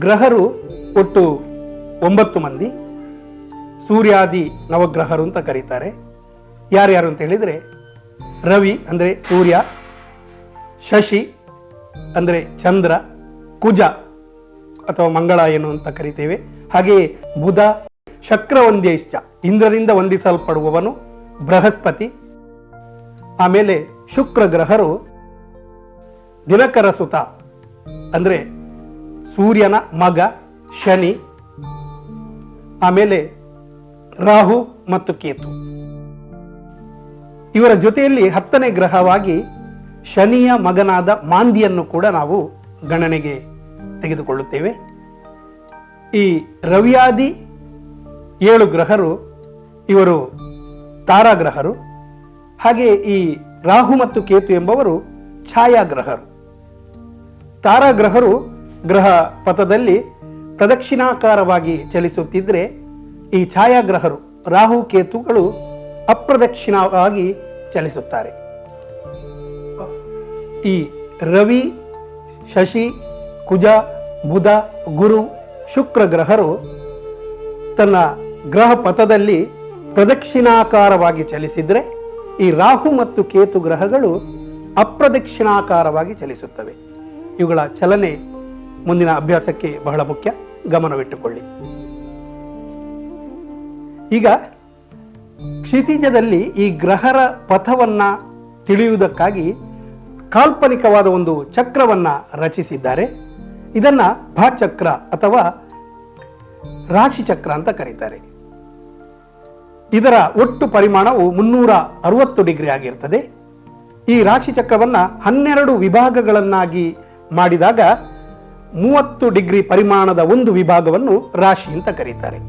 ಗ್ರಹರು ಒಟ್ಟು 9 ಮಂದಿ, ಸೂರ್ಯಾದಿ ನವಗ್ರಹರು ಅಂತ ಕರೀತಾರೆ. ಯಾರ್ಯಾರು ಅಂತ ಹೇಳಿದರೆ ರವಿ ಅಂದರೆ ಸೂರ್ಯ, ಶಶಿ ಅಂದರೆ ಚಂದ್ರ, ಕುಜ ಅಥವಾ ಮಂಗಳ ಏನು ಅಂತ ಕರಿತೇವೆ, ಹಾಗೆಯೇ ಬುಧ, ಶಕ್ರವಂದ್ಯೈಶ್ಚ ಇಂದ್ರನಿಂದ ವಂದಿಸಲ್ಪಡುವವನು ಬೃಹಸ್ಪತಿ, ಆಮೇಲೆ ಶುಕ್ರ ಗ್ರಹರು ದಿನಕರ ಸುತ ಅಂದರೆ ಸೂರ್ಯನ ಮಗ ಶನಿ, ಆಮೇಲೆ ರಾಹು ಮತ್ತು ಕೇತು. ಇವರ ಜೊತೆಯಲ್ಲಿ 10ನೇ ಗ್ರಹವಾಗಿ ಶನಿಯ ಮಗನಾದ ಮಾಂದಿಯನ್ನು ಕೂಡ ನಾವು ಗಣನೆಗೆ ತೆಗೆದುಕೊಳ್ಳುತ್ತೇವೆ. ಈ ರವಿಯಾದಿ 7 ಗ್ರಹರು ಇವರು ತಾರಾಗ್ರಹರು, ಹಾಗೆ ಈ ರಾಹು ಮತ್ತು ಕೇತು ಎಂಬವರು ಛಾಯಾಗ್ರಹರು. ತಾರಾಗ್ರಹರು ಗ್ರಹ ಪಥದಲ್ಲಿ ಪ್ರದಕ್ಷಿಣಾಕಾರವಾಗಿ ಚಲಿಸುತ್ತಿದ್ದರೆ, ಈ ಛಾಯಾಗ್ರಹರು ರಾಹು ಕೇತುಗಳು ಅಪ್ರದಕ್ಷಿಣವಾಗಿ ಚಲಿಸುತ್ತಾರೆ. ಈ ರವಿ, ಶಶಿ, ಕುಜ, ಬುಧ, ಗುರು, ಶುಕ್ರ ಗ್ರಹರು ತನ್ನ ಗ್ರಹ ಪಥದಲ್ಲಿ ಪ್ರದಕ್ಷಿಣಾಕಾರವಾಗಿ ಚಲಿಸಿದರೆ, ಈ ರಾಹು ಮತ್ತು ಕೇತು ಗ್ರಹಗಳು ಅಪ್ರದಕ್ಷಿಣಾಕಾರವಾಗಿ ಚಲಿಸುತ್ತವೆ. ಇವುಗಳ ಚಲನೆ ಮುಂದಿನ ಅಭ್ಯಾಸಕ್ಕೆ ಬಹಳ ಮುಖ್ಯ, ಗಮನವಿಟ್ಟುಕೊಳ್ಳಿ. ಈಗ ಕ್ಷಿತಿಜದಲ್ಲಿ ಈ ಗ್ರಹರ ಪಥವನ್ನ ತಿಳಿಯುವುದಕ್ಕಾಗಿ ಕಾಲ್ಪನಿಕವಾದ ಒಂದು ಚಕ್ರವನ್ನ ರಚಿಸಿದ್ದಾರೆ. ಇದನ್ನ ಭಾಚಕ್ರ ಅಥವಾ ರಾಶಿಚಕ್ರ ಅಂತ ಕರೀತಾರೆ. ಇದರ ಒಟ್ಟು ಪರಿಮಾಣವು 360 ಡಿಗ್ರಿ ಆಗಿರ್ತದೆ. ಈ ರಾಶಿಚಕ್ರವನ್ನ 12 ವಿಭಾಗಗಳನ್ನಾಗಿ ಮಾಡಿದಾಗ 30 ಡಿಗ್ರಿ ಪರಿಮಾಣದ ಒಂದು ವಿಭಾಗವನ್ನು ರಾಶಿ ಅಂತ ಕರೀತಾರೆ.